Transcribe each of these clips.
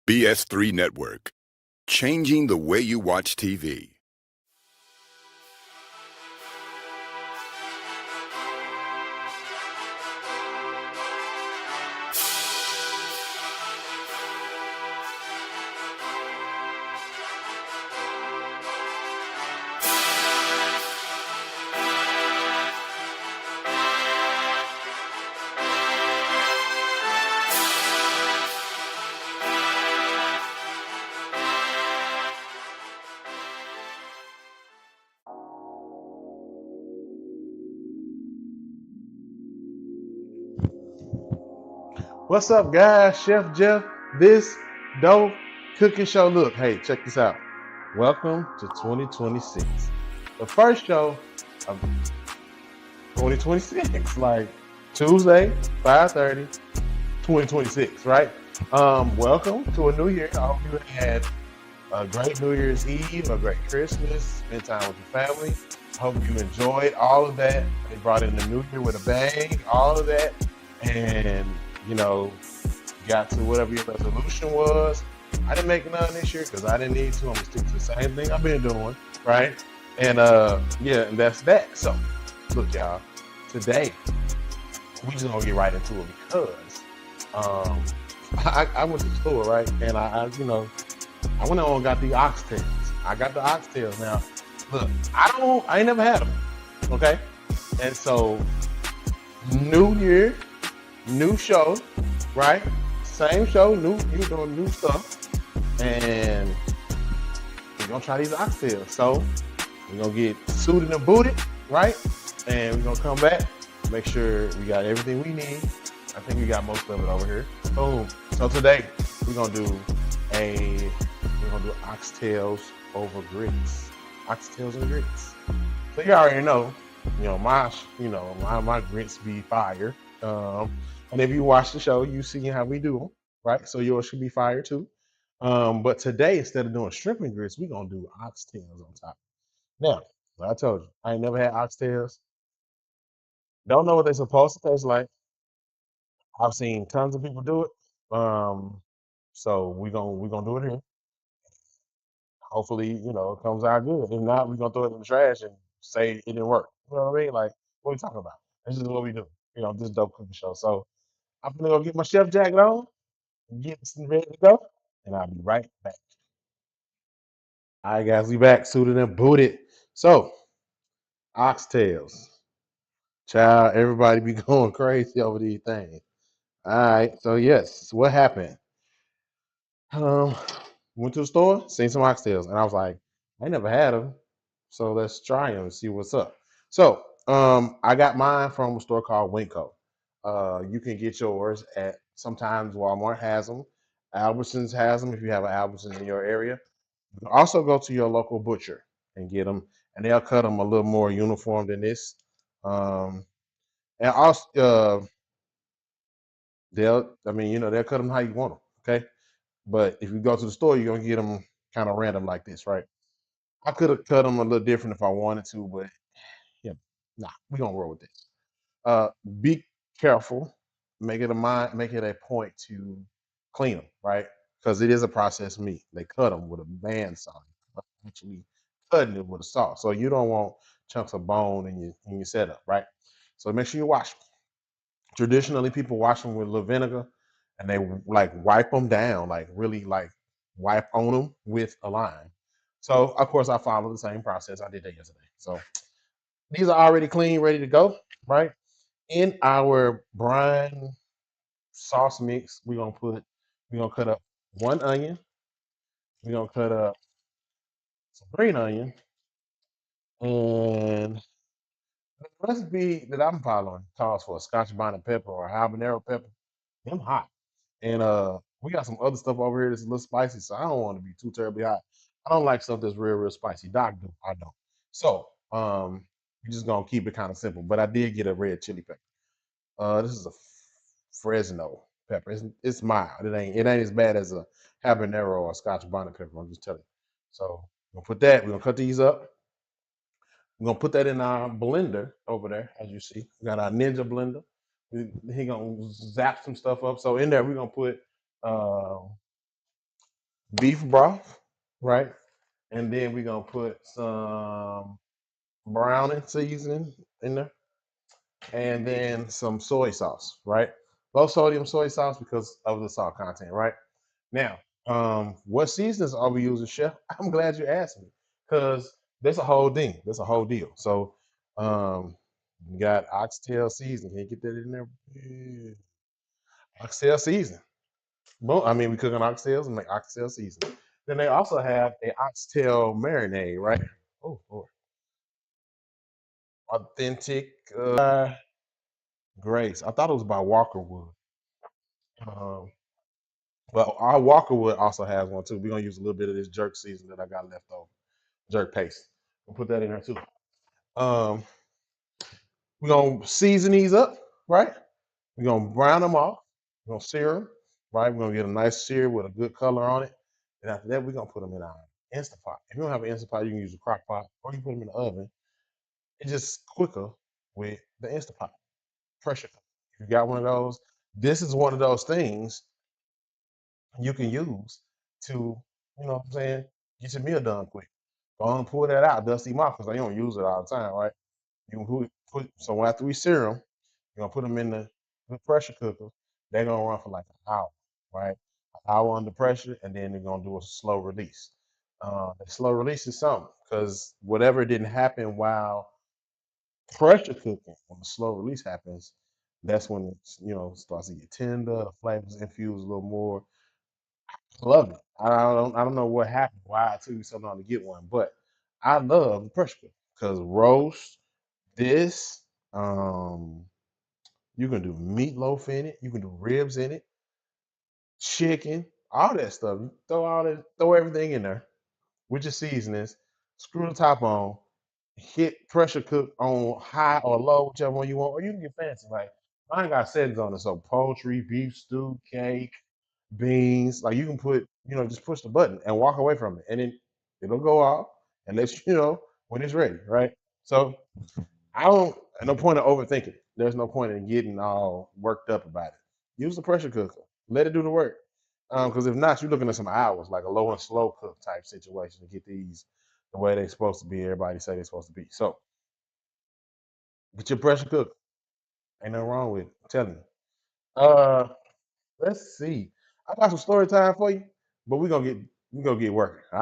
BS3 Network, changing the way you watch TV. What's up, guys? Chef Jeff, this dope cooking show. Look, hey, check this out. Welcome to 2026, the first show of 2026, like Tuesday, 5:30, 2026, right? Welcome to a new year. I hope you had a great New Year's Eve, a great Christmas, spend time with your family. I hope you enjoyed all of that. They brought in the new year with a bang, all of that, and you know got to whatever your resolution was. I didn't make none this year because I didn't need to. I'm gonna stick to the same thing I've been doing, right? And yeah, and that's that. So, look, y'all, today we just gonna get right into it because um, I went to the store, right? And I went on and got the oxtails. I got the oxtails. Now, look, I ain't never had them, okay? And so, new year, new show, right? Same show, you doing new stuff, and we're gonna try these oxtails. So we're gonna get suited and booted, right? And we're gonna come back, make sure we got everything we need. I think we got most of it over here. Boom. So today we're gonna do oxtails over grits. Oxtails and grits. So you already know, my grits be fire. And if you watch the show, you see how we do them, right? So yours should be fire too. But today, instead of doing shrimp and grits, we're gonna do oxtails on top. Now, like I told you, I ain't never had oxtails. Don't know what they're supposed to taste like. I've seen tons of people do it. So we're gonna do it here. Hopefully, it comes out good. If not, we're gonna throw it in the trash and say it didn't work. You know what I mean? Like, what are we talking about? This is what we do. This dope cooking show. So I'm gonna go get my chef jacket on, get ready to go, and I'll be right back. All right, guys, we back, suited and booted. So, oxtails. Child, everybody be going crazy over these things. All right, so yes, what happened? Um, Went to the store, seen some oxtails, and I was like, I never had them, so let's try them and see what's up. So, I got mine from a store called Winco. You can get yours at sometimes Walmart has them, Albertsons has them if you have an Albertsons in your area. You can also go to your local butcher and get them, and they'll cut them a little more uniform than this. Um, and also, they'll cut them how you want them. Okay, but if you go to the store, you're gonna get them kind of random like this, right? I could have cut them a little different if I wanted to, but yeah, nah, we gonna roll with this. Uh, be careful. Make it a point to clean them, right? Because it is a processed meat. They cut them with a bandsaw, actually cutting it with a saw. So you don't want chunks of bone in your setup, right? So make sure you wash them. Traditionally, people wash them with a little vinegar, and they like wipe them down, like really like wipe on them with a lime. So of course, I follow the same process I did that yesterday. So these are already clean, ready to go, right? In our brine sauce mix, we're gonna cut up one onion, we're gonna cut up some green onion, and the recipe that I'm following calls for a scotch bonnet pepper or habanero pepper. Them hot. And we got some other stuff over here that's a little spicy, so I don't want to be too terribly hot. I don't like stuff that's real spicy. Doc do, I don't. So we're just gonna keep it kind of simple. But I did get a red chili pepper. This is a Fresno pepper. It's mild. It ain't as bad as a habanero or a Scotch bonnet pepper. I'm just telling you. So we're gonna put that. We're gonna cut these up. We're gonna put that in our blender over there, as you see. We got our Ninja blender. He gonna zap some stuff up. So in there, we're gonna put uh, beef broth, right? And then we're gonna put some browning seasoning in there, and then some soy sauce, right? Low sodium soy sauce because of the salt content, right? Now, what seasonings are we using, Chef? I'm glad you asked me because there's a whole thing. There's a whole deal. So, um, you got oxtail seasoning. Can you get that in there? Yeah. Oxtail seasoning. Well, I mean, we cook on oxtails and make oxtail seasoning. Then they also have a oxtail marinade, right? Oh, Lord. Authentic Grace. I thought it was by Walkerwood. Um, but our Walkerwood also has one too. We're gonna use a little bit of this jerk season that I got left over, jerk paste. We'll put that in there too. Um, we're gonna season these up, right? We're gonna brown them off. We're gonna sear them, right? We're gonna get a nice sear with a good color on it. And after that, we're gonna put them in our Instant Pot. If you don't have an Instant Pot, you can use a crock pot or you can put them in the oven. It's just quicker with the Instant Pot. Pressure cooker. If you got one of those, this is one of those things you can use to, you know what I'm saying, get your meal done quick. Go on and pull that out, dust them off, because I don't use it all the time, right? You can so after we sear them, you're gonna put them in the pressure cooker. They're gonna run for like an hour, right? An hour under pressure, and then they're gonna do a slow release. The slow release is something because whatever didn't happen while pressure cooking, when the slow release happens, that's when it's starts to get tender, the flavors infuse a little more. Love it. I don't know what happened, why I took you so long to get one, but I love the pressure cooker because roast this. Um, you can do meatloaf in it. You can do ribs in it, chicken, all that stuff. You throw everything in there with your seasonings. Screw the top on. Hit pressure cook on high or low, whichever one you want, or you can get fancy. Like mine got settings on it, so poultry, beef stew, cake, beans. Like you can put, just push the button and walk away from it, and then it'll go off and let you know when it's ready, right? So I don't. No point in overthinking. There's no point in getting all worked up about it. Use the pressure cooker. Let it do the work. Because if not, you're looking at some hours, like a low and slow cook type situation to get these the way they're supposed to be. Everybody say they're supposed to be. So get your pressure cooker. Ain't nothing wrong with it. I'm telling you. Let's see. I got some story time for you, but we gonna get working. All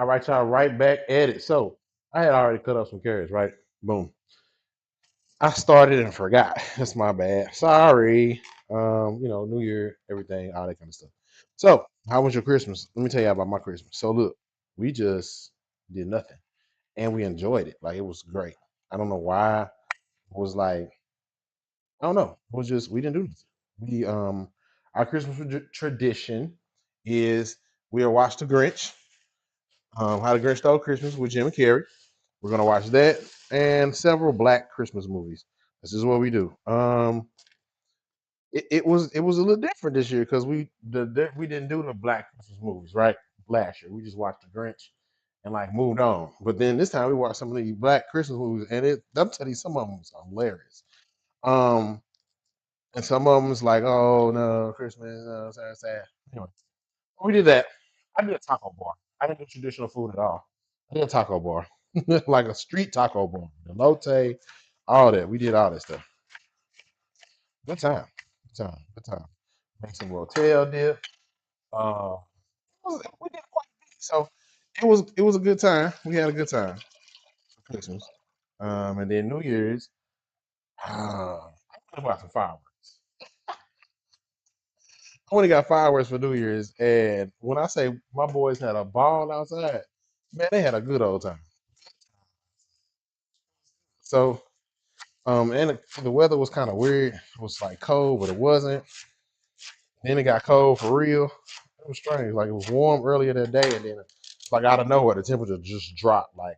right, y'all. Right back at it. So I had already cut up some carrots. Right. Boom. I started and forgot. That's my bad. Sorry. New Year, everything, all that kind of stuff. So, how was your Christmas? Let me tell you about my Christmas. So, look, we just did nothing, and we enjoyed it. Like it was great. I don't know why. It was like I don't know. It was just we didn't do nothing. We our Christmas tradition is we'll watch The Grinch. How the Grinch Stole Christmas with Jim and Carrey. We're gonna watch that and several Black Christmas movies. This is what we do. It was a little different this year because we didn't do the Black Christmas movies right last year. We just watched The Grinch and like moved on. But then this time we watched some of these Black Christmas movies, and I'm telling you, some of them was hilarious. Um, and some of them was like, oh no, Christmas, sad, sad. Anyway, we did that. I did a taco bar. I didn't do traditional food at all. I did a taco bar, like a street taco bar, elote, all that. We did all that stuff. Good time. Good time. Good time. Make some rotel dip. Uh, we did quite a bit. So it was a good time. We had a good time for Christmas. And then New Year's, I bought some fireworks. I only got fireworks for New Year's, and when I say my boys had a ball outside, man, they had a good old time. So, and the weather was kind of weird. It was like cold, but it wasn't. Then it got cold for real. It was strange. Like it was warm earlier that day, and then like out of nowhere, the temperature just dropped, like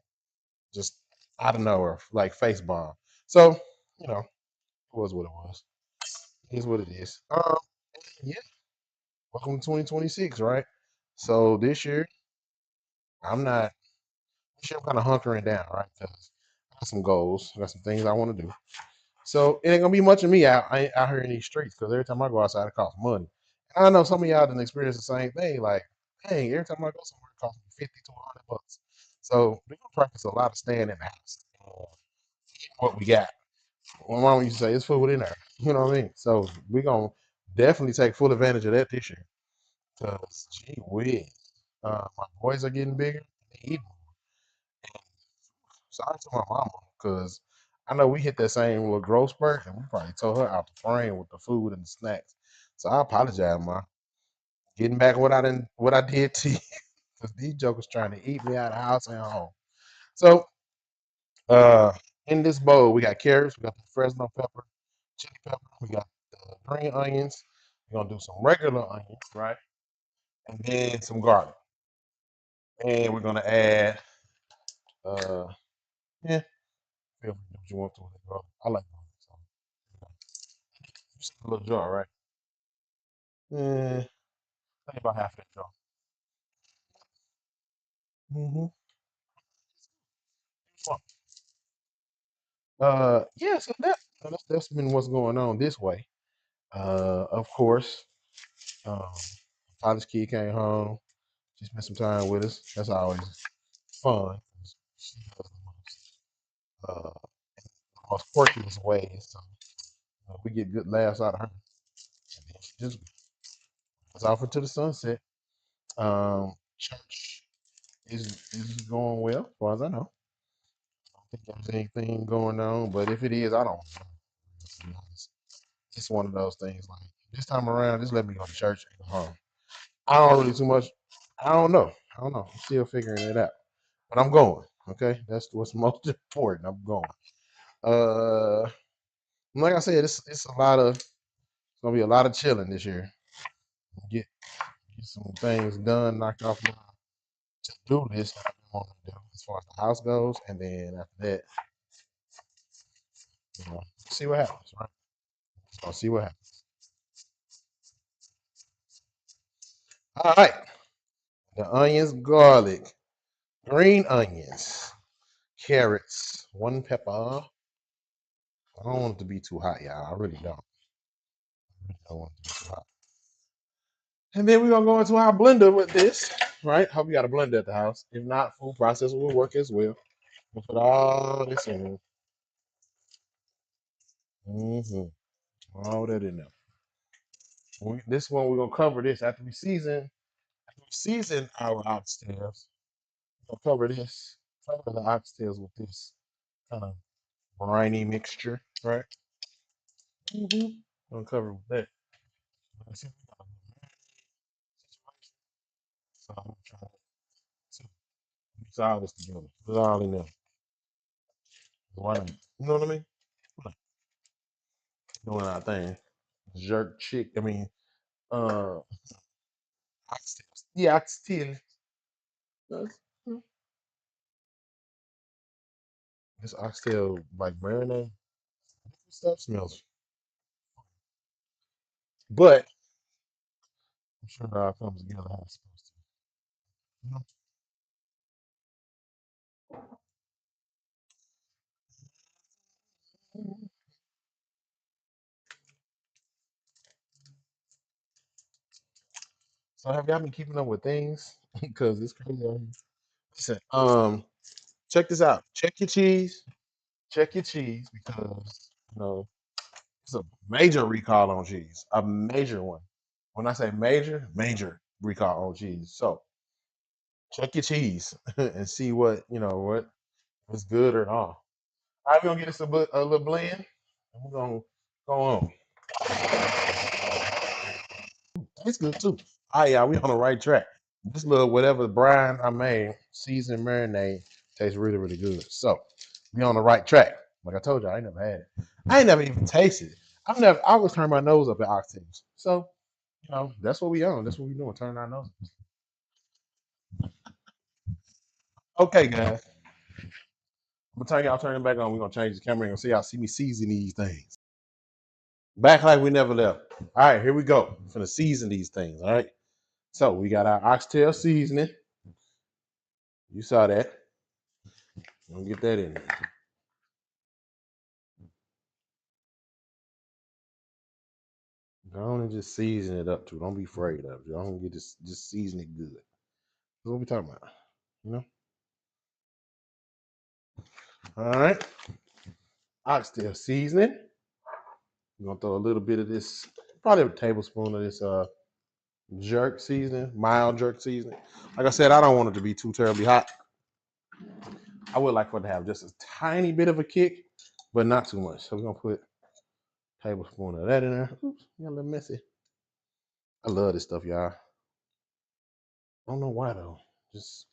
just out of nowhere, like face bomb. So, it was what it was. It is what it is. Yeah. Welcome to 2026, right? So this year, I'm not. This year, I'm kind of hunkering down, right? Because I got some goals. I got some things I want to do. So it ain't gonna be much of me out here in these streets because every time I go outside, it costs money. I know some of y'all didn't experience the same thing. Like, dang, every time I go somewhere, it costs me 50 to 100 bucks. So we're gonna practice a lot of staying in the house. Eating what we got. My mom used to say, "It's food in there." You know what I mean? So we're gonna definitely take full advantage of that this year. Cause gee whiz, my boys are getting bigger. They eat more. Sorry to my mama, cause I know we hit that same little growth spurt, and we probably tore her out the frame with the food and the snacks. So I apologize, ma. Getting back what I did to you, cause these jokers trying to eat me out of the house and home. So uh, in this bowl, we got carrots, we got the Fresno pepper, chili pepper, we got the green onions. We're gonna do some regular onions, right? And then some garlic. And we're gonna add uh yeah, feel free to do what you want to with it, bro. I like garlic. So you see the little jar, right? Think about half of that jar. Mm-hmm. Yeah, so that's been what's going on this way. Of course, um, college kid came home. She spent some time with us. That's always fun. She has the most quirkiest ways. So we get good laughs out of her. And then she just goes off into the sunset. Church is going well, as far as I know. I don't think there's anything going on, but if it is, I don't know. To be honest. It's one of those things like this time around, just let me go to church and go home. I don't really too much. I don't know. I don't know. I'm still figuring it out. But I'm going. Okay. That's what's most important. I'm going. Uh like I said, it's gonna be a lot of chilling this year. Get some things done, knocked off my to do list that I've been wanting to do as far as the house goes, and then after that, see what happens, right? So see what happens. All right. The onions, garlic, green onions, carrots, one pepper. I don't want it to be too hot, y'all. I really don't. I really don't want it to be too hot. And then we're gonna go into our blender with this, right? Hope you got a blender at the house. If not, food processor will work as well. We'll put all this in. Mm-hmm. All that in there. This one we're gonna cover this after we season. After we season our oxtails, we're gonna cover this. Cover the oxtails with this kind of briny mixture, right? Mm-hmm. Gonna cover it with that. Let's see if we got a situation. So I'm gonna try to mix all this together. Put it all in there. Why not? You know what I mean? Like, doing our thing. Jerk chick. I mean, uh, oxtails. Yeah, oxtail. Mm, this oxtail like marinade stuff smells, but I'm sure it all comes together how it's supposed to. You know? So have y'all been keeping up with things? Because it's crazy out here. Listen, check this out. Check your cheese. Check your cheese because it's a major recall on cheese. A major one. When I say major, major recall on cheese. So check your cheese and see what if it's good or not. All right, we're gonna get us a little blend, and we're gonna go on. It's good too. All right, y'all, we on the right track. This little whatever brine I made, seasoned marinade, tastes really, really good. So we on the right track. Like I told you, I ain't never had it. I ain't never even tasted it. I always turn my nose up at oxtails. So, that's what we on. That's what we doing, turning our nose. Okay, guys. I'm gonna turn it back on. We're gonna change the camera and see y'all see me season these things. Back like we never left. All right, here we go. I'm gonna season these things. All right. So we got our oxtail seasoning. You saw that. I'm gonna get that in there. Go on and just season it up too. Don't be afraid of it. Don't get this. Just season it good. That's what we talking about. You know. All right. Oxtail seasoning. We're gonna throw a little bit of this, probably a tablespoon of this jerk seasoning, mild jerk seasoning. Like I said, I don't want it to be too terribly hot. I would like for it to have just a tiny bit of a kick, but not too much. So we're gonna put a tablespoon of that in there. Oops, got a little messy. I love this stuff, y'all. I don't know why though. Just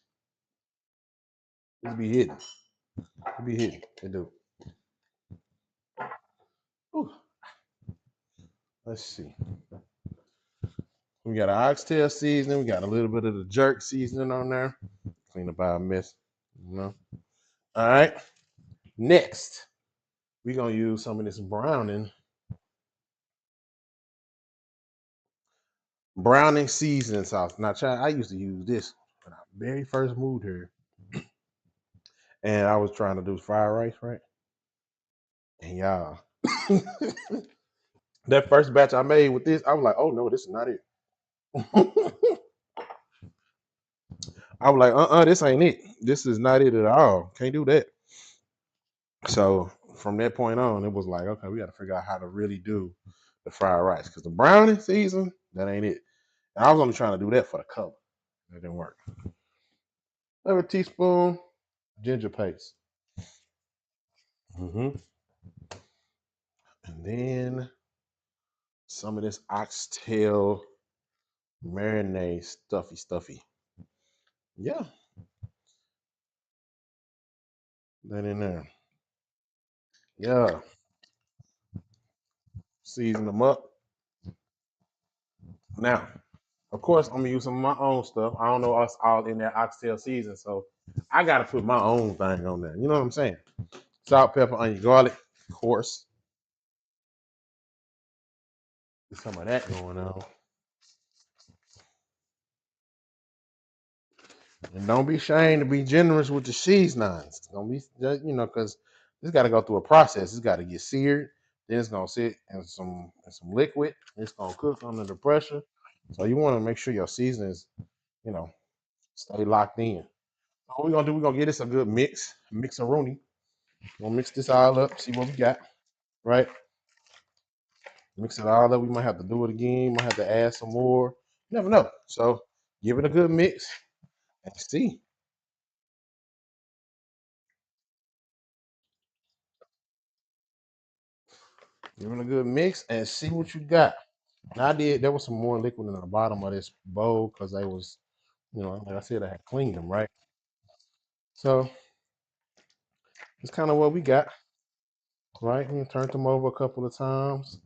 be hidden. It be hidden. It do. Ooh, let's see. We got our oxtail seasoning. We got a little bit of the jerk seasoning on there. Clean up our mess. You know. All right. Next, we're gonna use some of this browning seasoning sauce. Now, child, I used to use this when I very first moved here, and I was trying to do fried rice, right? And y'all, that first batch I made with this, I was like, oh no, this is not it. I was like, this ain't it. This is not it at all. Can't do that. So from that point on, it was like, okay, we got to figure out how to really do the fried rice because the browning season, that ain't it. And I was only trying to do that for the color. That didn't work. Another teaspoon ginger paste. Hmm. And then some of this oxtail marinade stuffy. Yeah, that in there. Yeah, season them up. Now, of course, I'm gonna use some of my own stuff. I don't know us all in that oxtail season, so I gotta put my own thing on there. You know what I'm saying? Salt, pepper, onion, garlic, of course. There's some of that going on. And don't be ashamed to be generous with the seasonings. Don't be, because this got to go through a process. It's got to get seared. Then it's gonna sit in some liquid. It's gonna cook under the pressure. So you want to make sure your seasonings, you know, stay locked in. So what we're gonna do? We're gonna get this a good mix-a-rooney. We're gonna mix this all up. See what we got. Right. Mix it all up. We might have to do it again. Might have to add some more. You never know. So give it a good mix and see. Give it a good mix and see what you got. Now I did. There was some more liquid in the bottom of this bowl because they was, like I said, I had cleaned them right. So it's kind of what we got, right? And turned them over a couple of times,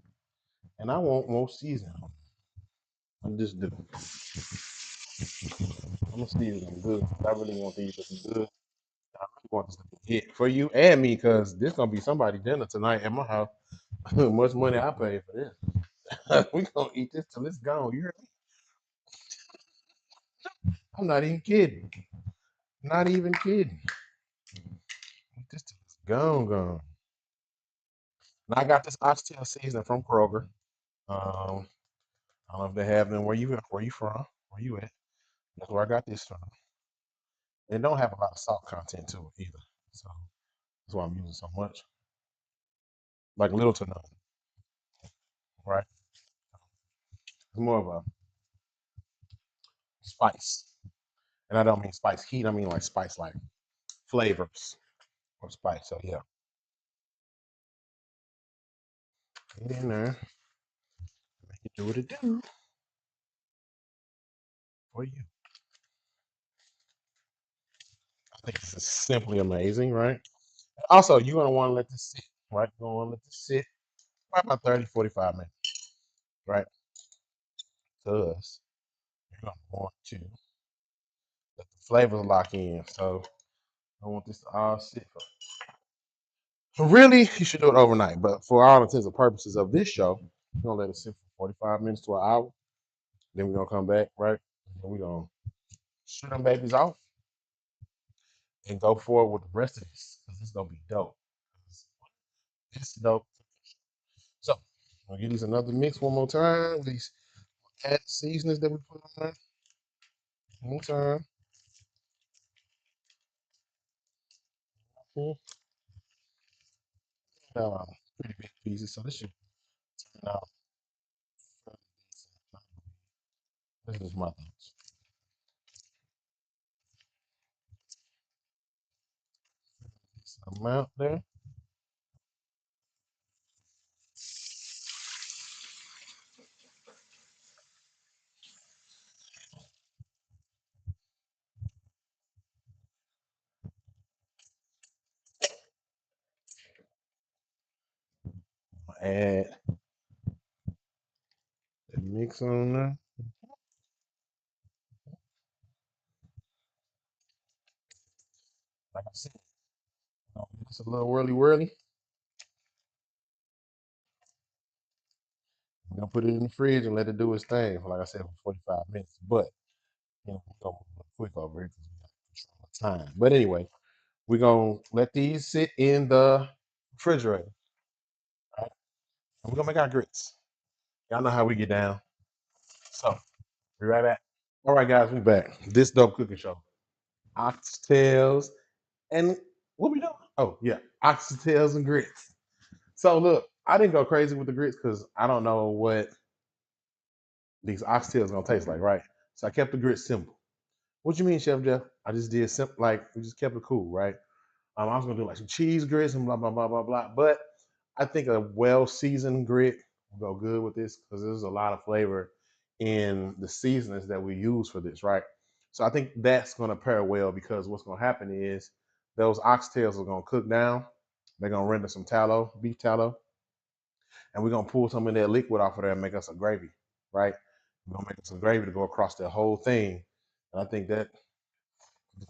and I want more seasoning. I just do. I'm gonna season them good. I really want these to be good. I really want this to be hit for you and me because this gonna be somebody dinner tonight at my house. Much money I paid for this. We gonna eat this till it's gone. You hear me? I'm not even kidding. Not even kidding. Eat this till it's gone. And I got this oxtail seasoning from Kroger. Um, I don't know if they have them where you from, where you at. That's where I got this from. It don't have a lot of salt content to it either. So that's why I'm using so much. Like little to none, right? It's more of a spice. And I don't mean spice heat, I mean like spice like flavors or spice. So yeah. Get in there, make it do what it do for you. I think this is simply amazing, right? Also, you're gonna want to let this sit, right? You're gonna want to let this sit for about 30, 45 minutes, right? Because you're gonna want to let the flavors lock in. So I want this to all sit for. Really, you should do it overnight. But for all intents and purposes of this show, we're gonna let it sit for 45 minutes to an hour. Then we're gonna come back, right? And we're gonna shoot them babies off and go forward with the rest of this because it's gonna be dope. It's dope. So I'll give these another mix one more time. These add seasonings that we put on there. One more time. Mhm. Pretty big pieces, so this should turn out fairly decent. This is my thoughts. Decent amount there. Add the mix on there. Like I said, it's a little whirly whirly. We're gonna put it in the fridge and let it do its thing for, like I said, for 45 minutes. But we're gonna move quick over here because we got control of time. But anyway, we're gonna let these sit in the refrigerator. Right? And we're gonna make our grits. Y'all know how we get down. So be right back. All right, guys, we back. This dope cooking show. Oxtails and what we doing? Oh yeah, oxtails and grits. So look, I didn't go crazy with the grits because I don't know what these oxtails gonna taste like, right? So I kept the grits simple. What you mean, Chef Jeff? I just did simple, like we just kept it cool, right? I was gonna do like some cheese grits and blah blah blah blah blah. But I think a well seasoned grit will go good with this because there's a lot of flavor in the seasonings that we use for this, right? So I think that's gonna pair well because what's gonna happen is those oxtails are gonna cook down. They're gonna render some tallow, beef tallow, and we're gonna pull some of that liquid off of there and make us a gravy, right? We're gonna make us some gravy to go across the whole thing. And I think that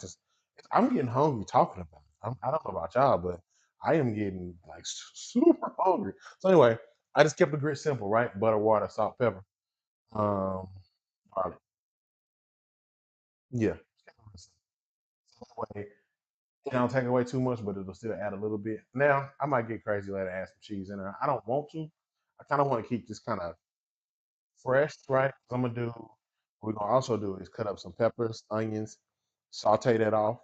just I'm getting hungry talking about it. I don't know about y'all, but I am getting like super hungry. So anyway, I just kept the grit simple, right? Butter, water, salt, pepper, um, garlic. Yeah. So that way, it don't take away too much, but it'll still add a little bit. Now, I might get crazy later, add some cheese in there. I don't want to. I kind of want to keep this kind of fresh, right? I'm gonna do. What we're gonna also do is cut up some peppers, onions, saute that off.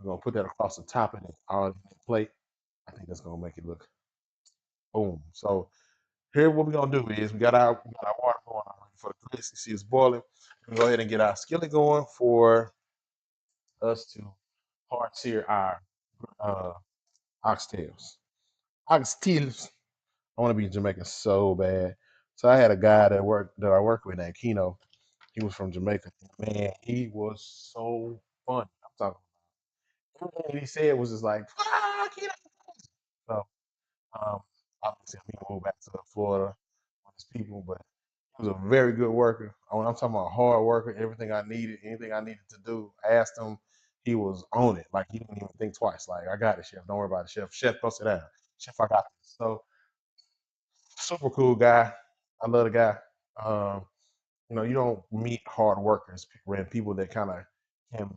We're gonna put that across the top of it, all in the plate. I think that's gonna make it look boom. So here, what we're gonna do is we got our water going already for the grits. You see it's boiling. We're gonna go ahead and get our skillet going for us to hard sear our uh, oxtails. Oxtails. I want to be Jamaican so bad. So I had a guy that I work with named Keno. He was from Jamaica. Man, he was so funny. I'm talking. Everything he said was just like, "Ah, Keno." So um, obviously he moved back to Florida with his people, but he was a very good worker. I'm talking about a hard worker. Everything I needed, anything I needed to do, I asked him. He was on it. Like he didn't even think twice. Like I got it, chef. Don't worry about it, chef. Chef, go sit down. Chef, I got this. So super cool guy. I love the guy. Um, you don't meet hard workers and people that kind of can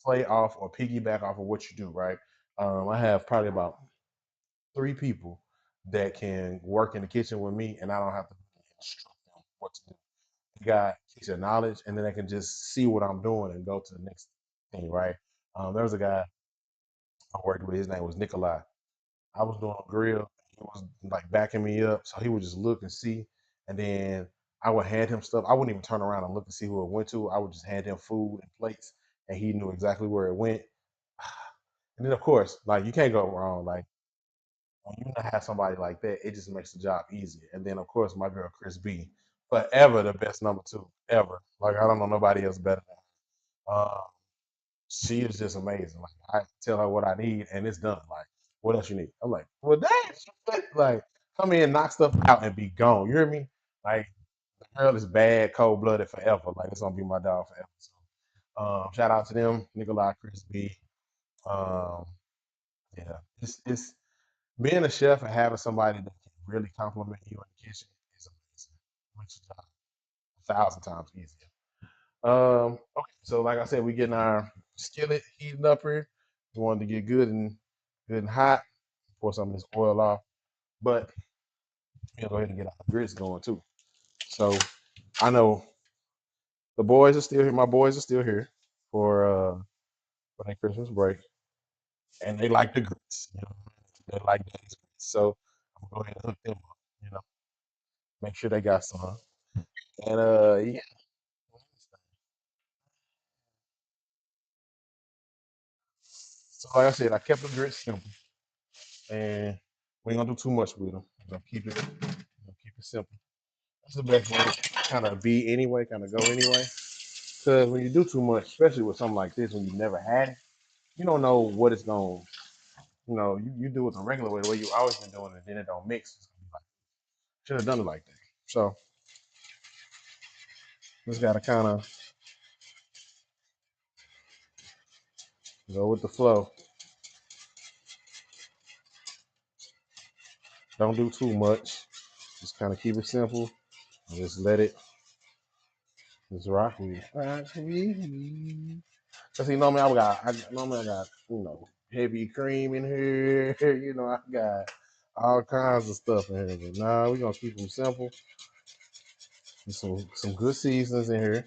play off or piggyback off of what you do, right? I have probably about three people that can work in the kitchen with me, and I don't have to instruct them what to do. They got kitchen knowledge, and then they can just see what I'm doing and go to the next thing, right? There was a guy I worked with. His name was Nikolai. I was doing a grill. He was like backing me up, so he would just look and see, and then I would hand him stuff. I wouldn't even turn around and look and see who it went to. I would just hand him food and plates, and he knew exactly where it went. And then, of course, like you can't go wrong. Like when you have somebody like that, it just makes the job easier. And then, of course, my girl Chris B, forever the best number two ever. Like I don't know nobody else better than her. She is just amazing. Like I tell her what I need, and it's done. Like what else you need? I'm like, well, dang, like come in, knock stuff out, and be gone. You hear me? Like the girl is bad, cold blooded forever. Like it's gonna be my dog forever. So, shout out to them, Nikolai, Chris B. Um, yeah, it's being a chef and having somebody that can really compliment you in the kitchen is amazing. Makes your job 1,000 times easier. Okay, so like I said, we getting our skillet heating up here. We wanted to get good and hot. Pour some of this oil off. But We'll go ahead and get our grits going too. So I know the boys are still here. My boys are still here for their Christmas break, and they like the grits. You know, they like these grits. So I'm gonna go ahead and hook them up. You know, make sure they got some. And yeah. So like I said, I kept the grits simple, and we ain't gonna do too much with them. Keep it simple. That's the best way to kind of be anyway, kind of go anyway. Because when you do too much, especially with something like this, when you never had it, you don't know what it's going. You do it the regular way, the way you always been doing it, then it don't mix. It's gonna be like, should have done it like that. So just gotta kind of go with the flow. Don't do too much. Just kind of keep it simple. And just let it just rock with. Rock with me. Cause you know me, I got heavy cream in here. I got all kinds of stuff in here. But nah, we gonna keep them simple. Some good seasons in here.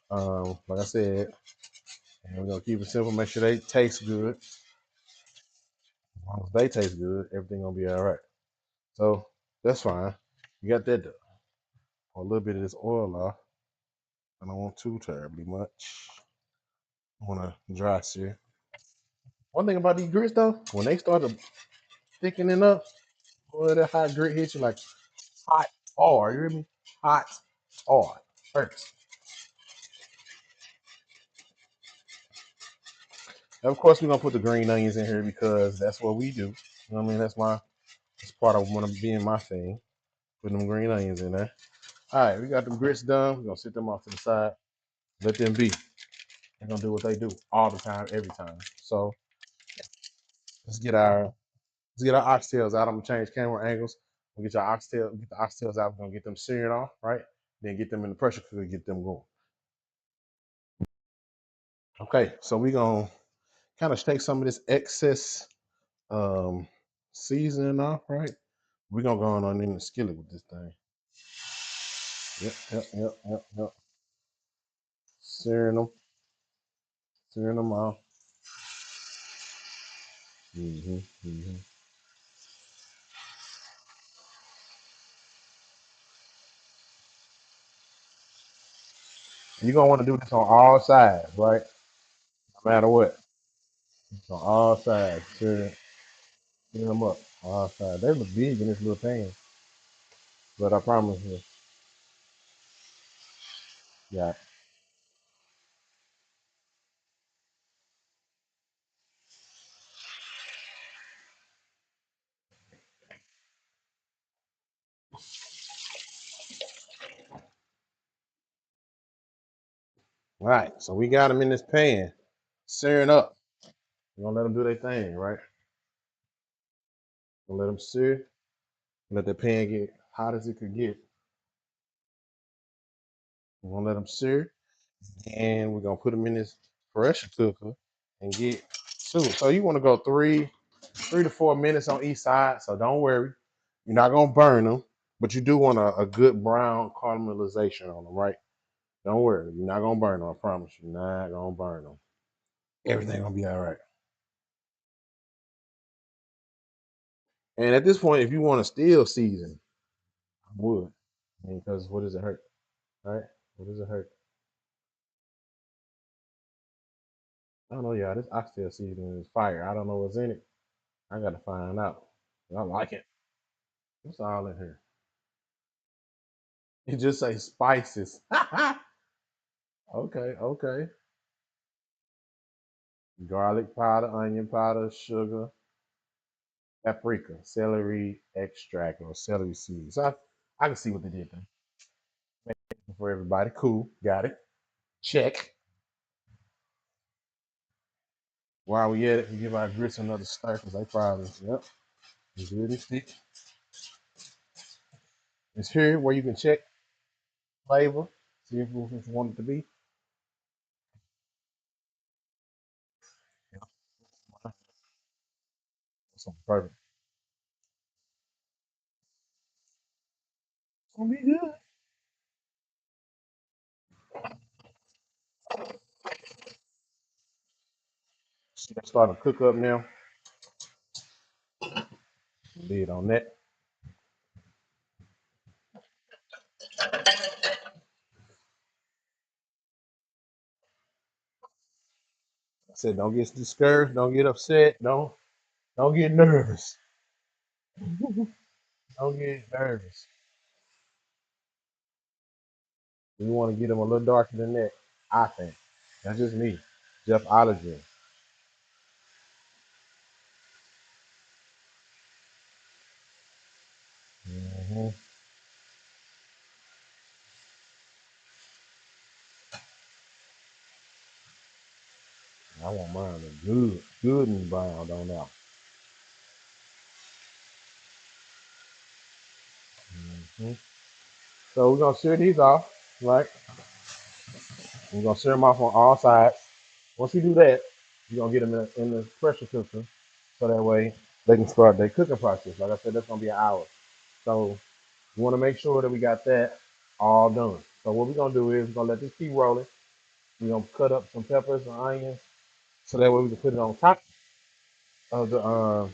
Like I said, and we're gonna keep it simple. Make sure they taste good. As long as they taste good, everything gonna be all right. So that's fine. You got that done. A little bit of this oil off. I don't want too terribly much. I want to dry sear. One thing about these grits though, when they start to thickening up, boy, that hot grit hits you like hot tar. You hear me? Hot tar. Hurts. And of course, we're gonna put the green onions in here because that's what we do. You know what I mean? That's part of one of being my thing. Putting them green onions in there. All right, we got them grits done. We're gonna sit them off to the side. Let them be. They're gonna do what they do all the time, every time. So let's get our let's get our oxtails out. I'm gonna change camera angles. We'll get the oxtails out. We're gonna get them searing off, right? Then get them in the pressure cooker, get them going. Okay, so we're gonna kind of take some of this excess um seasoning off, right? We're gonna go on in the skillet with this thing. Yep. Searing them, searing them off. hmm You're gonna want to do this on all sides, right? No matter what. On all sides. Sear them up. All sides. They look big in this little pan, but I promise you, yeah. All right, so we got them in this pan, searing up. We're gonna let them do their thing, right? We'll let them sear. Let the pan get hot as it could get. We're gonna let them sear, and we're gonna put them in this pressure cooker and get soup. So you want to go 3 to 4 minutes on each side. So don't worry, you're not gonna burn them, but you do want a good brown caramelization on them, right? Don't worry, you're not gonna burn them. I promise you, you're not gonna burn them. Everything gonna be all right. And at this point, if you want to still season, I would. Because what does it hurt, right? What does it hurt? I don't know, y'all. This oxtail seasoning is fire. I don't know what's in it. I gotta find out. I like it. What's all in here? It just say spices. Okay. Garlic powder, onion powder, sugar, paprika, celery extract, or celery seeds. I can see what they did there. For everybody. Cool. Got it. Check. While we at it, we give our grits another stir because they probably, yep, it's good and thick. It's here where you can check flavor, see if you want it to be. Yeah, that's perfect. Gonna be good. See, that's starting to cook up now. Lid on that. I said, don't get discouraged. Don't get upset. Don't get nervous. Don't get nervous. We want to get them a little darker than that. I think that's just me, Jeff Ology. Hmm. I want mine to good and brown on now. Hmm. So we're gonna sear these off, right? We're gonna sear them off on all sides. Once we do that, we're gonna get them in the pressure cooker, so that way they can start their cooking process. Like I said, that's gonna be an hour. So we want to make sure that we got that all done. So what we're gonna do is we're gonna let this keep rolling. We're gonna cut up some peppers and onions, so that way we can put it on top of the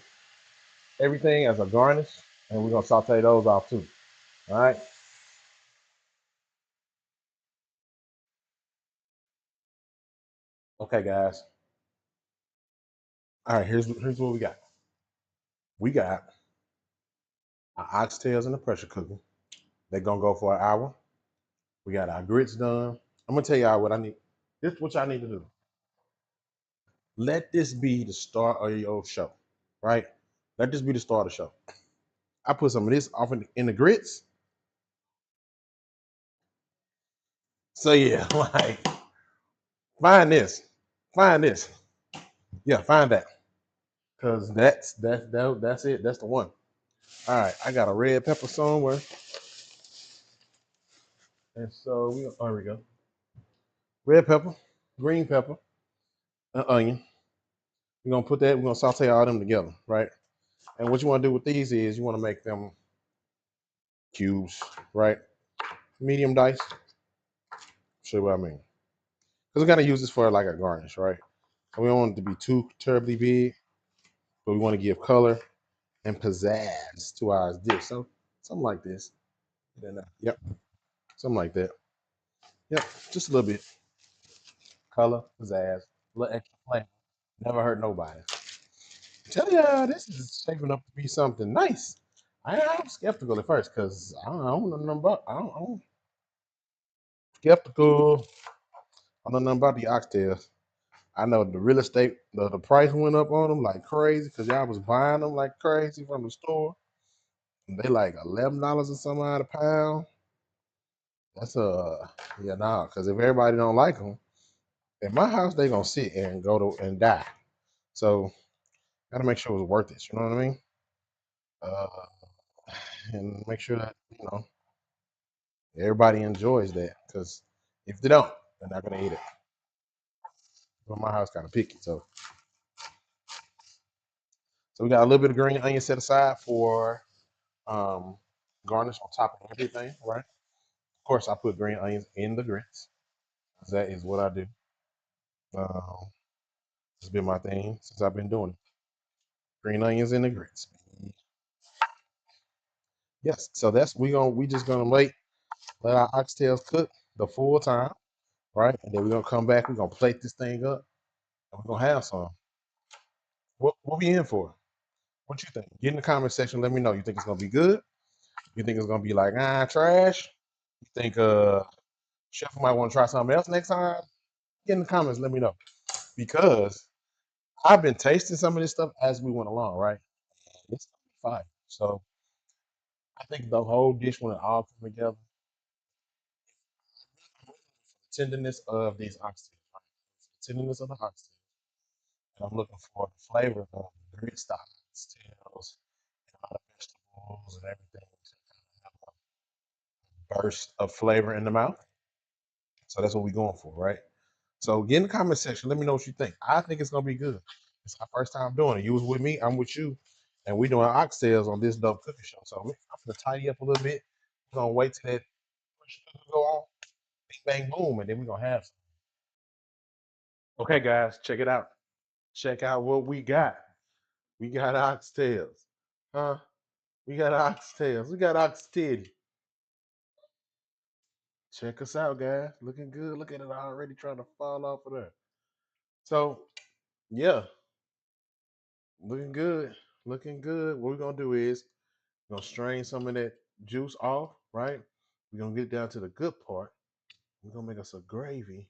everything as a garnish, and we're gonna saute those off too. All right. Okay, guys. All right. Here's what we got. We got our oxtails in the pressure cooker. They're gonna go for an hour. We got our grits done. I'm gonna tell y'all what I need. This is what y'all need to do. Let this be the start of your show, right? Let this be the start of the show. I put some of this off in the grits. So yeah, like find this, find this. Yeah, find that, cause that's it. That's the one. All right, I got a red pepper somewhere, and so oh, here we go. Red pepper, green pepper, and onion. We're gonna put that. We're gonna saute all them together, right? And what you want to do with these is you want to make them cubes, right? Medium dice. Show you what I mean. Because we gotta use this for like a garnish, right? And we don't want it to be too terribly big, but we want to give color and pizzazz to our dish. So something like this. Then, yep, something like that. Yep, just a little bit color, pizzazz, a little extra flavor. Never hurt nobody. Tell ya, this is shaping up to be something nice. I'm skeptical at first because I don't know nothing about. I'm skeptical. I don't know nothing about the oxtails. I know the real estate, the price went up on them like crazy because y'all was buying them like crazy from the store. And they like $11 or something out a pound. That's yeah, nah. Because if everybody don't like them, at my house they gonna sit and go to and die. So gotta make sure it's worth it. You know what I mean? Uh, and make sure that everybody enjoys that. Because if they don't, they're not gonna eat it. But my house kind of picky, so we got a little bit of green onion set aside for um, garnish on top of everything, right? Of course, I put green onions in the grits. That is what I do. Um, it's been my thing since I've been doing it. Green onions in the grits. Yes, so we just gonna let our oxtails cook the full time, right? And then we're gonna come back. We're gonna plate this thing up, and we're gonna have some. What we in for? What you think? Get in the comment section. Let me know. You think it's gonna be good? You think it's gonna be like trash? You think chef might want to try something else next time? Get in the comments. Let me know because I've been tasting some of this stuff as we went along, right? It's fine. So I think the whole dish when it all come together, tenderness of these oxtails, right? Tenderness of the oxtail. And I'm looking for the flavor of the grits, the oxtails, and all the vegetables and everything to have a burst of flavor in the mouth. So that's what we're going for, right? So get in the comment section. Let me know what you think. I think it's gonna be good. It's our first time doing it. You was with me, I'm with you, and we doing oxtails on this dope cooking show. So I'm gonna tidy up a little bit, We're gonna wait till that pressure cooker go off, bing bang boom, and then we're gonna have some. Okay, guys, check it out. Check out what we got. We got oxtails. Huh? We got oxtails. We got oxtail. Check us out, guys. Looking good. Look at it already trying to fall off of there. So, yeah, looking good. Looking good. What we're gonna do is we're gonna strain some of that juice off, right? We're gonna get down to the good part. We're gonna make us a gravy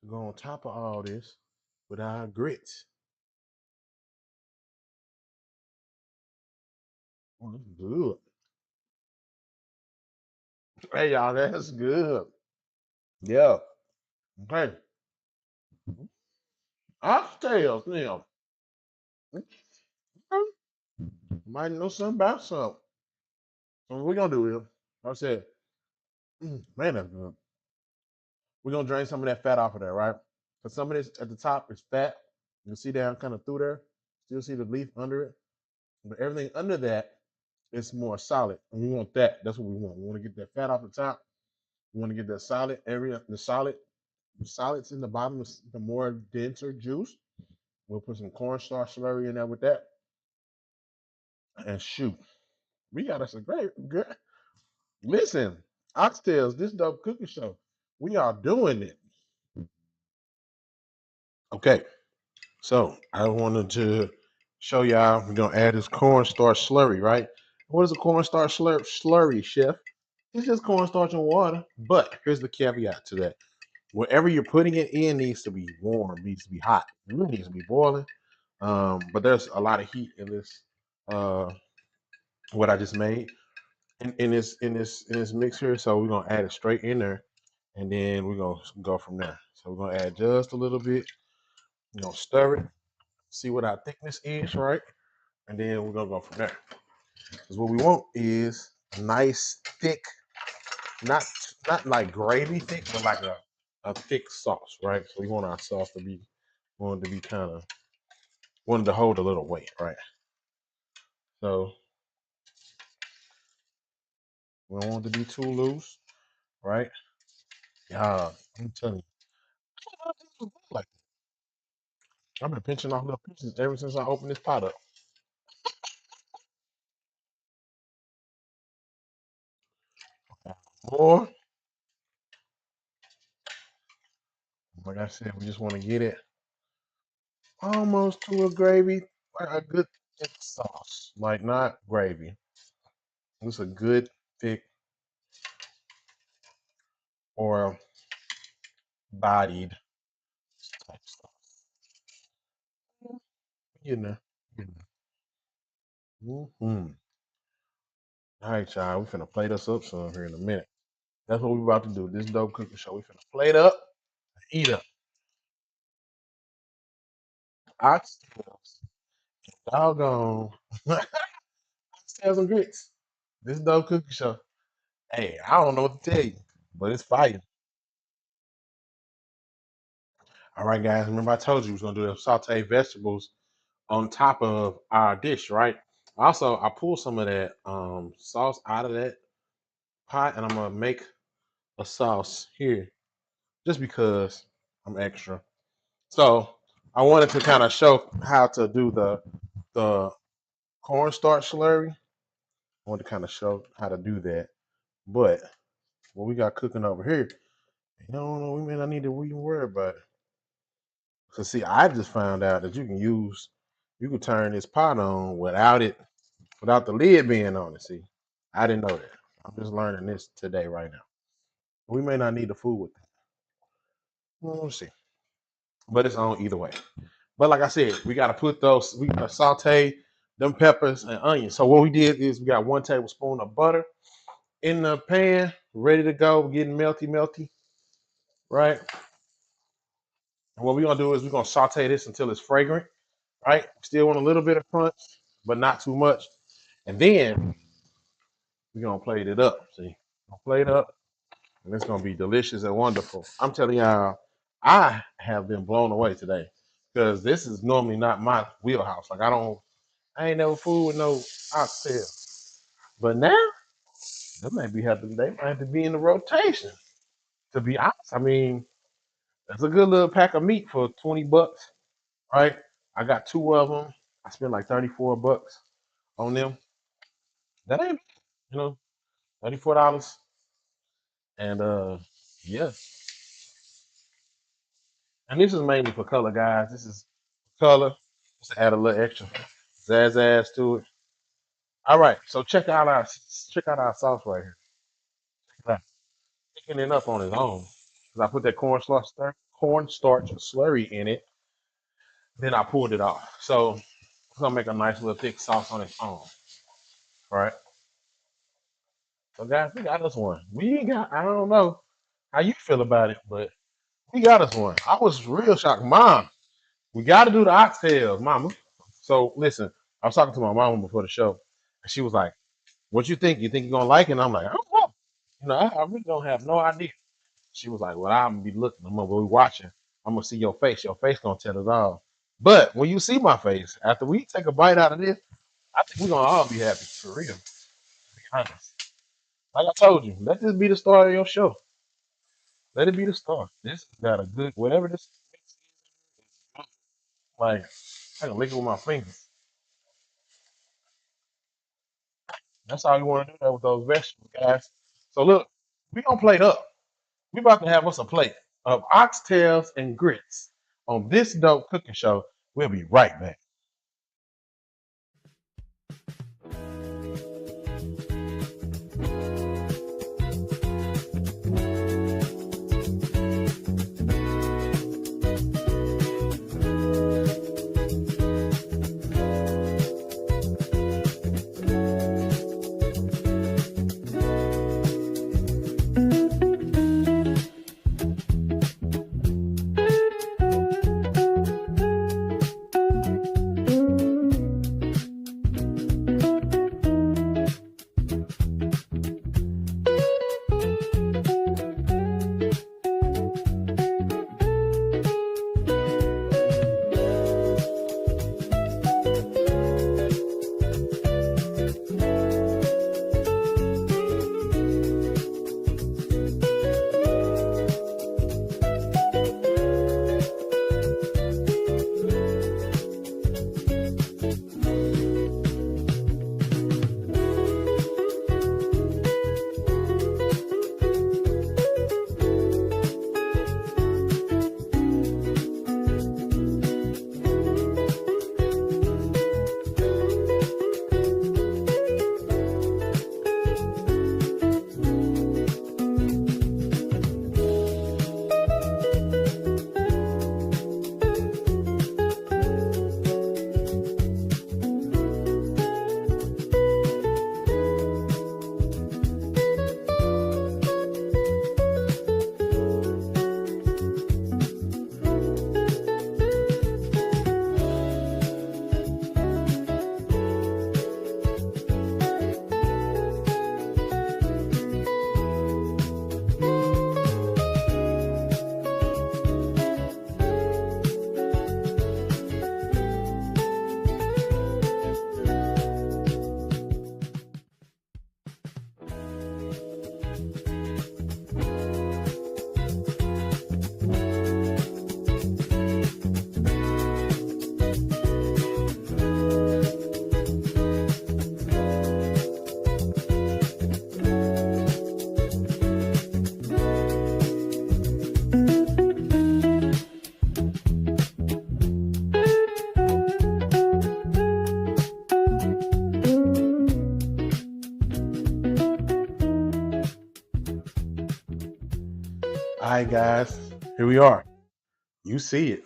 to go on top of all this with our grits. Oh, that's good. Hey y'all, that's good. Yeah. Okay. Oxtails now. Might know something about something. So what we're gonna do is, like I said, man, that's good. We're gonna drain some of that fat off of there, right? Because some of this at the top is fat. You can see down kind of through there. Still see the leaf under it. But everything under that is more solid. And we want that. That's what we want. We want to get that fat off the top. We want to get that solid area, the solids in the bottom, the more denser juice. We'll put some cornstarch slurry in there with that. And shoot, we got us a great good. Listen, Oxtails, this dope cooking show. We are doing it. Okay, so I wanted to show y'all. We're gonna add this cornstarch slurry, right? What is a cornstarch slurry, chef? It's just cornstarch and water. But here's the caveat to that. Wherever you're putting it in needs to be warm, needs to be hot. It really needs to be boiling. But there's a lot of heat in this what I just made in this mixer. So we're gonna add it straight in there and then we're gonna go from there. So we're gonna add just a little bit, stir it, see what our thickness is, right? And then we're gonna go from there. Because what we want is a nice thick, not not like gravy thick, but like a thick sauce, right? So we want our sauce to be wanted to be kind of wanted to hold a little weight, right? So we don't want it to be too loose, right? Yeah, I'm telling you, like I've been pinching off little pieces ever since I opened this pot up. More, like I said, we just want to get it almost to a gravy, like a good thick sauce, like not gravy. It's a good thick or bodied type stuff. You know, you know. Mm-hmm. All right, y'all. We finna plate us up some here in a minute. That's what we about to do. This dope cooking show. We finna plate up, eat up. Oxtails, doggone, oxtails and grits. This dope cooking show. Hey, I don't know what to tell you, but it's fire. All right, guys. Remember I told you we was gonna do the sauteed vegetables on top of our dish, right? Also, I pulled some of that sauce out of that pot, and I'm gonna make a sauce here just because I'm extra. So I wanted to kind of show how to do the cornstarch slurry. I wanted to kind of show how to do that. But what we got cooking over here, you know, we may not need to even worry about it. So see, I just found out that you can turn this pot on without the lid being on it. See, I didn't know that. I'm just learning this today right now. We may not need the food with that. We'll see. But it's on either way. But like I said, we got to put we saute them peppers and onions. So what we did is we got 1 tablespoon of butter in the pan, ready to go, getting melty, melty, right? And what we're gonna do is we're gonna saute this until it's fragrant, right? Still want a little bit of crunch, but not too much. And then we're gonna plate it up. See, plate up, and it's gonna be delicious and wonderful. I'm telling y'all, I have been blown away today because this is normally not my wheelhouse. Like I ain't never fooled with no oxtail, but now They might have to be in the rotation. To be honest, I mean, that's a good little pack of meat for $20, right? I got two of them. I spent like $34 on them. That ain't, you know, $34. And yeah. And this is mainly for color, guys. This is color. Just to add a little extra zazz to it. All right, so check out our sauce right here. Check it out. Picking it up on its own. Cause I put that cornstarch slurry in it, then I pulled it off. So it's gonna make a nice little thick sauce on its own. All right. So guys, we got us one. We ain't got I don't know how you feel about it, but we got us one. I was real shocked. Mom, we gotta do the oxtails, mama. So listen, I was talking to my mama before the show, and she was like, "What you think? You think you're gonna like it?" And I'm like, "I don't know. I really don't have no idea." She was like, "Well, I'm gonna be looking. I'm gonna be watching. I'm gonna see your face. Your face gonna tell us all." But when you see my face after we take a bite out of this, I think we're gonna all be happy for real. To be honest, like I told you, let this be the start of your show. Let it be the start. This has got a good whatever this is, like I can lick it with my fingers. That's all you want to do that with those vegetables, guys. So look, we gonna plate up. We about to have us a plate of oxtails and grits on this dope cooking show. We'll be right back. All right, guys, here we are. You see it.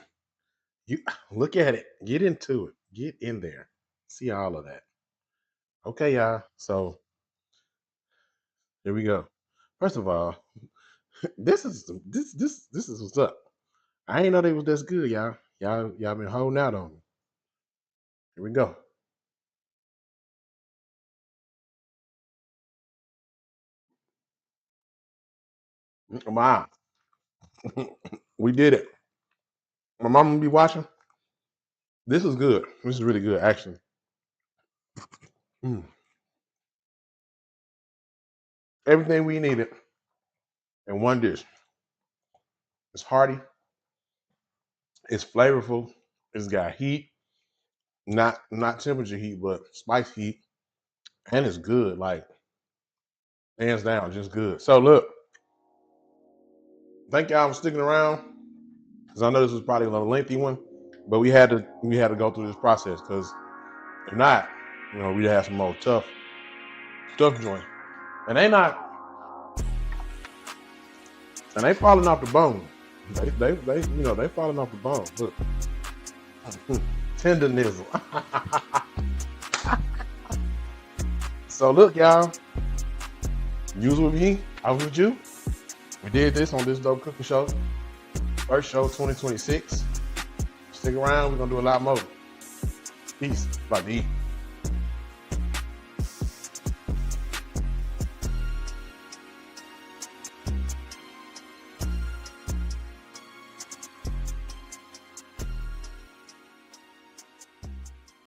You look at it. Get into it. Get in there. See all of that. Okay, y'all. So here we go. First of all, this is what's up. I ain't know they was this good, y'all. Y'all been holding out on me. Here we go. Wow, we did it. My mom will be watching. This is good. This is really good, actually. Mm. everything we needed in one dish. It's hearty, it's flavorful, it's got heat, not temperature heat, but spice heat, and it's good, like hands down, just good. So look, thank y'all for sticking around, because I know this was probably a lengthy one, but we had to go through this process, because if not, we'd have some more tough joints. And they falling off the bone. They falling off the bone. Look. Tenderness. So look, y'all. You was with me, I was with you. We did this on this dope cooking show. First show 2026. Stick around, we're gonna do a lot more. Peace. About to eat.